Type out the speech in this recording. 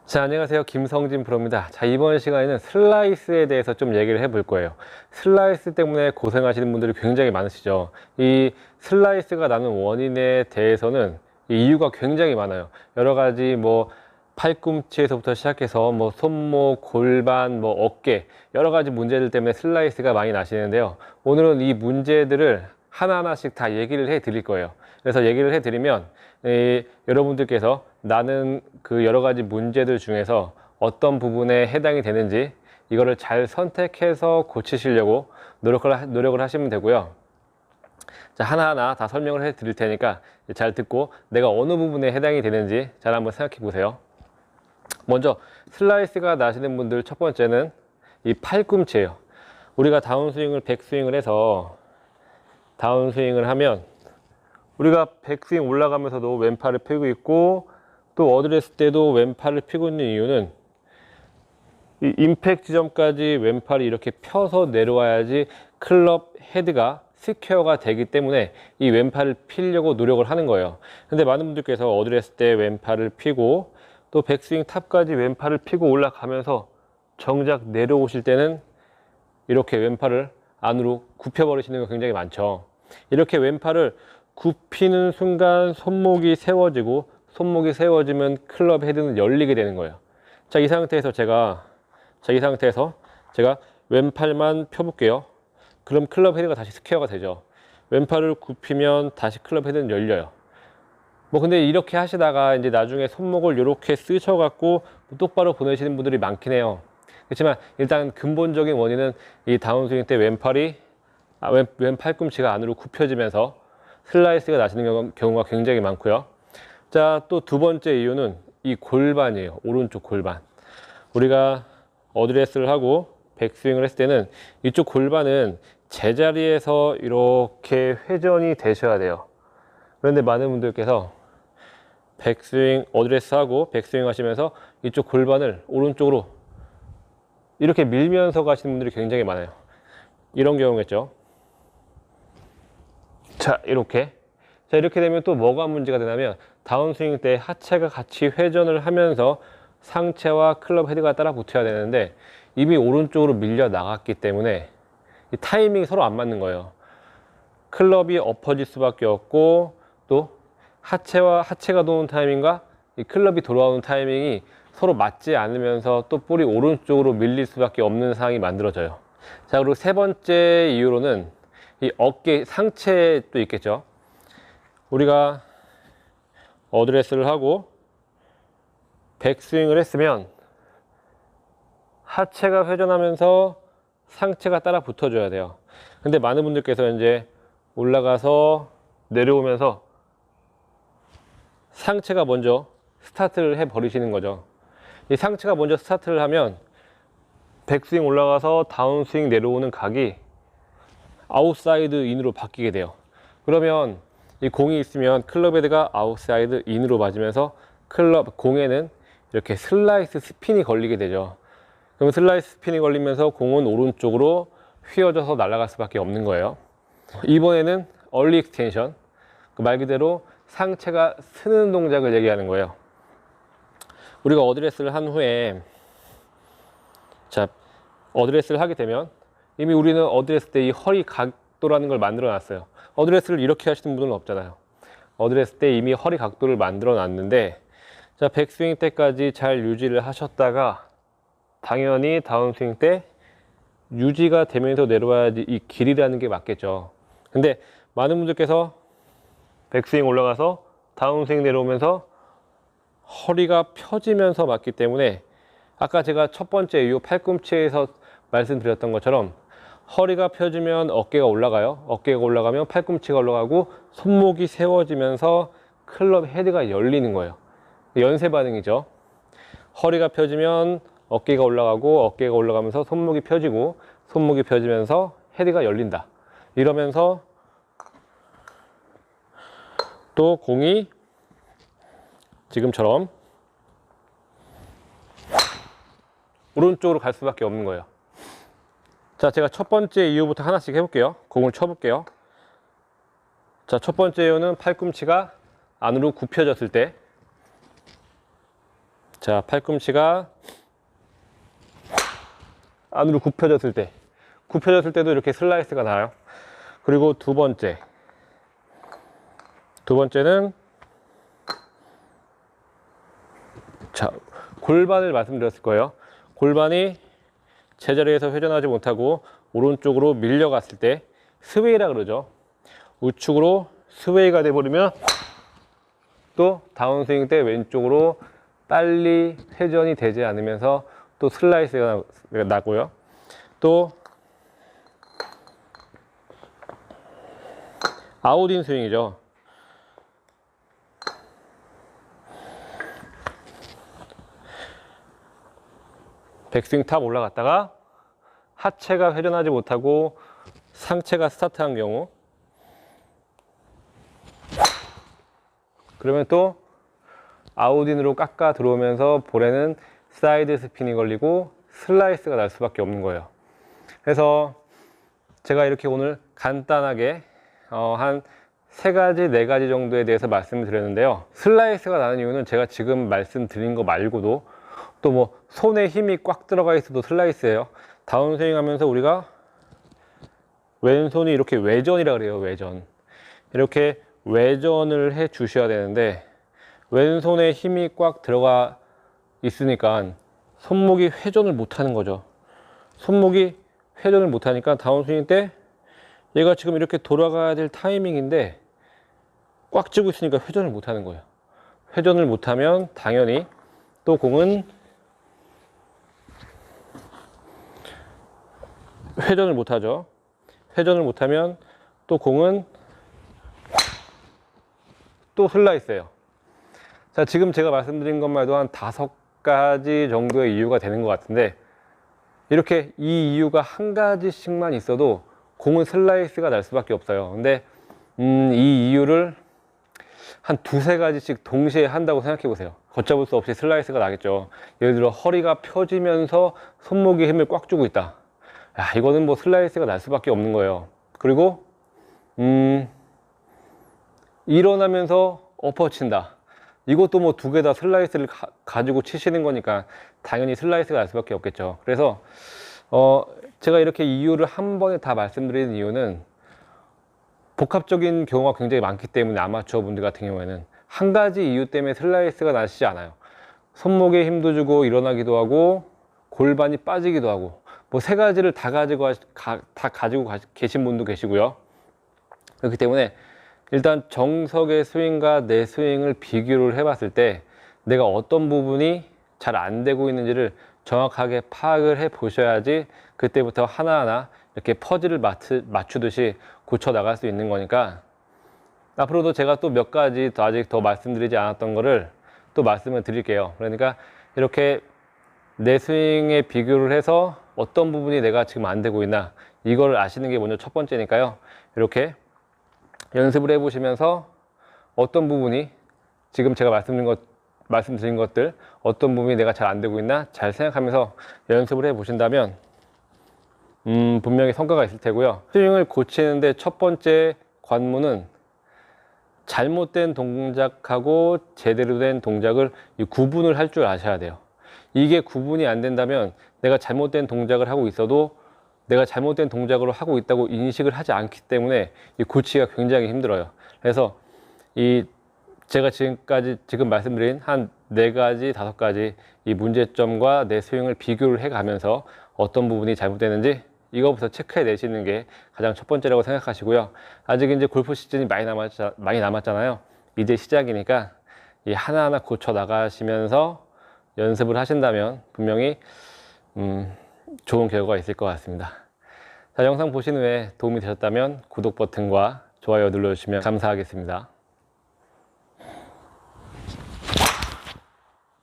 자, 안녕하세요. 김성진 프로입니다. 자, 이번 시간에는 슬라이스에 대해서 좀 얘기를 해볼 거예요. 슬라이스 때문에 고생하시는 분들이 굉장히 많으시죠. 이 슬라이스가 나는 원인에 대해서는 이 이유가 굉장히 많아요. 여러 가지 팔꿈치에서부터 시작해서 손목, 골반, 어깨 여러 가지 문제들 때문에 슬라이스가 많이 나시는데요. 오늘은 이 문제들을 하나하나씩 다 얘기를 해 드릴 거예요. 그래서 얘기를 해 드리면 여러분들께서 나는 그 여러 가지 문제들 중에서 어떤 부분에 해당이 되는지 이거를 잘 선택해서 고치시려고 노력을 하시면 되고요. 자, 하나하나 다 설명을 해 드릴 테니까 잘 듣고 내가 어느 부분에 해당이 되는지 잘 한번 생각해 보세요. 먼저 슬라이스가 나시는 분들 첫 번째는 이 팔꿈치예요. 우리가 다운스윙을 백스윙을 해서 다운스윙을 하면 우리가 백스윙 올라가면서도 왼팔을 펴고 있고 또 어드레스 때도 왼팔을 펴고 있는 이유는 이 임팩트 지점까지 왼팔이 이렇게 펴서 내려와야지 클럽 헤드가 스퀘어가 되기 때문에 이 왼팔을 피려고 노력을 하는 거예요. 근데 많은 분들께서 어드레스 때 왼팔을 피고 또 백스윙 탑까지 왼팔을 피고 올라가면서 정작 내려오실 때는 이렇게 왼팔을 안으로 굽혀 버리시는 거 굉장히 많죠. 이렇게 왼팔을 굽히는 순간 손목이 세워지면 클럽 헤드는 열리게 되는 거예요. 자, 이 상태에서 제가 왼팔만 펴볼게요. 그럼 클럽 헤드가 다시 스퀘어가 되죠. 왼팔을 굽히면 다시 클럽 헤드는 열려요. 근데 이렇게 하시다가 이제 나중에 손목을 이렇게 쓰셔갖고 똑바로 보내시는 분들이 많긴 해요. 그렇지만 일단 근본적인 원인은 이 다운스윙 때 왼 팔꿈치가 안으로 굽혀지면서 슬라이스가 나시는 경우가 굉장히 많고요. 자, 또 두 번째 이유는 이 골반이에요. 오른쪽 골반. 우리가 어드레스를 하고 백스윙을 했을 때는 이쪽 골반은 제자리에서 이렇게 회전이 되셔야 돼요. 그런데 많은 분들께서 어드레스 하고 백스윙 하시면서 이쪽 골반을 오른쪽으로 이렇게 밀면서 가시는 분들이 굉장히 많아요. 이런 경우겠죠. 자, 이렇게 되면 또 뭐가 문제가 되냐면 다운스윙 때 하체가 같이 회전을 하면서 상체와 클럽 헤드가 따라 붙어야 되는데 이미 오른쪽으로 밀려 나갔기 때문에 이 타이밍이 서로 안 맞는 거예요. 클럽이 엎어질 수밖에 없고 또 하체가 도는 타이밍과 이 클럽이 돌아오는 타이밍이 서로 맞지 않으면서 또 볼이 오른쪽으로 밀릴 수밖에 없는 상황이 만들어져요. 자, 그리고 세 번째 이유로는 이 어깨 상체도 있겠죠. 우리가 어드레스를 하고 백스윙을 했으면 하체가 회전하면서 상체가 따라 붙어줘야 돼요. 근데 많은 분들께서 이제 올라가서 내려오면서 상체가 먼저 스타트를 해 버리시는 거죠. 이 상체가 먼저 스타트를 하면 백스윙 올라가서 다운스윙 내려오는 각이 아웃사이드 인으로 바뀌게 돼요. 그러면 이 공이 있으면 클럽 헤드가 아웃사이드 인으로 맞으면서 공에는 이렇게 슬라이스 스핀이 걸리게 되죠. 그럼 슬라이스 스핀이 걸리면서 공은 오른쪽으로 휘어져서 날아갈 수밖에 없는 거예요. 이번에는 얼리 익스텐션, 말 그대로 상체가 스는 동작을 얘기하는 거예요. 우리가 어드레스를 한 후에 어드레스를 하게 되면 이미 우리는 어드레스 때 이 허리 각도라는 걸 만들어 놨어요. 어드레스를 이렇게 하시는 분은 없잖아요. 어드레스 때 이미 허리 각도를 만들어 놨는데 자, 백스윙 때까지 잘 유지를 하셨다가 당연히 다운스윙 때 유지가 되면서 내려와야지 이 길이라는 게 맞겠죠. 근데 많은 분들께서 백스윙 올라가서 다운스윙 내려오면서 허리가 펴지면서 맞기 때문에 아까 제가 첫 번째 이유 팔꿈치에서 말씀드렸던 것처럼 허리가 펴지면 어깨가 올라가요. 어깨가 올라가면 팔꿈치가 올라가고 손목이 세워지면서 클럽 헤드가 열리는 거예요. 연쇄 반응이죠. 허리가 펴지면 어깨가 올라가고 어깨가 올라가면서 손목이 펴지고 손목이 펴지면서 헤드가 열린다. 이러면서 또 공이 지금처럼 오른쪽으로 갈 수밖에 없는 거예요. 자, 제가 첫 번째 이유부터 하나씩 해볼게요. 공을 쳐볼게요. 자, 첫 번째 이유는 팔꿈치가 안으로 굽혀졌을 때 자, 팔꿈치가 안으로 굽혀졌을 때도 이렇게 슬라이스가 나요. 그리고 두 번째는 자, 골반을 말씀드렸을 거예요. 골반이 제자리에서 회전하지 못하고 오른쪽으로 밀려갔을 때 스웨이라 그러죠. 우측으로 스웨이가 돼버리면 또 다운스윙 때 왼쪽으로 빨리 회전이 되지 않으면서 또 슬라이스가 나고요. 또 아웃인 스윙이죠. 백스윙 탑 올라갔다가 하체가 회전하지 못하고 상체가 스타트한 경우, 그러면 또 아웃인으로 깎아 들어오면서 볼에는 사이드 스핀이 걸리고 슬라이스가 날 수밖에 없는 거예요. 그래서 제가 이렇게 오늘 간단하게 한 3가지, 4가지 정도에 대해서 말씀을 드렸는데요. 슬라이스가 나는 이유는 제가 지금 말씀드린 거 말고도 또 뭐 손에 힘이 꽉 들어가 있어도 슬라이스예요. 다운스윙 하면서 우리가 왼손이 이렇게 외전이라 그래요. 외전. 이렇게 외전을 해 주셔야 되는데 왼손에 힘이 꽉 들어가 있으니까 손목이 회전을 못 하는 거죠. 손목이 회전을 못 하니까 다운스윙 때 얘가 지금 이렇게 돌아가야 될 타이밍인데 꽉 쥐고 있으니까 회전을 못 하는 거예요. 회전을 못 하면 당연히 또 공은 회전을 못 하죠. 회전을 못 하면 또 공은 또 슬라이스예요. 자, 지금 제가 말씀드린 것만 해도 한 5가지 정도의 이유가 되는 것 같은데 이렇게 이 이유가 한 가지씩만 있어도 공은 슬라이스가 날 수밖에 없어요. 근데 이 이유를 한 2-3가지씩 동시에 한다고 생각해 보세요. 걷잡을 수 없이 슬라이스가 나겠죠. 예를 들어 허리가 펴지면서 손목에 힘을 꽉 주고 있다. 야, 이거는 뭐 슬라이스가 날 수밖에 없는 거예요. 그리고 일어나면서 엎어친다. 이것도 뭐 2개 다 슬라이스를 가지고 치시는 거니까 당연히 슬라이스가 날 수밖에 없겠죠. 그래서 제가 이렇게 이유를 한 번에 다 말씀드리는 이유는 복합적인 경우가 굉장히 많기 때문에 아마추어 분들 같은 경우에는 한 가지 이유 때문에 슬라이스가 나시지 않아요. 손목에 힘도 주고 일어나기도 하고 골반이 빠지기도 하고 뭐 3가지를 다 가지고 계신 분도 계시고요. 그렇기 때문에 일단 정석의 스윙과 내 스윙을 비교를 해봤을 때 내가 어떤 부분이 잘 안 되고 있는지를 정확하게 파악을 해 보셔야지 그때부터 하나하나 이렇게 퍼즐을 맞추듯이 고쳐 나갈 수 있는 거니까 앞으로도 제가 또 몇 가지 아직 더 말씀드리지 않았던 거를 또 말씀을 드릴게요. 그러니까 이렇게 내 스윙에 비교를 해서 어떤 부분이 내가 지금 안 되고 있나 이걸 아시는 게 먼저 첫 번째니까요. 이렇게 연습을 해보시면서 어떤 부분이 지금 제가 말씀드린 것들 어떤 부분이 내가 잘 안 되고 있나 잘 생각하면서 연습을 해보신다면 분명히 성과가 있을 테고요. 스윙을 고치는데 첫 번째 관문은 잘못된 동작하고 제대로 된 동작을 구분을 할 줄 아셔야 돼요. 이게 구분이 안 된다면 내가 잘못된 동작을 하고 있어도 내가 잘못된 동작으로 하고 있다고 인식을 하지 않기 때문에 이 고치기가 굉장히 힘들어요. 그래서 제가 지금 말씀드린 한 4가지, 5가지 이 문제점과 내 스윙을 비교를 해 가면서 어떤 부분이 잘못되는지 이거부터 체크해 내시는 게 가장 첫 번째라고 생각하시고요. 아직 이제 골프 시즌이 많이 남았잖아요. 이제 시작이니까 이 하나하나 고쳐 나가시면서 연습을 하신다면 분명히 좋은 결과가 있을 것 같습니다. 자, 영상 보신 후에 도움이 되셨다면 구독 버튼과 좋아요 눌러주시면 감사하겠습니다.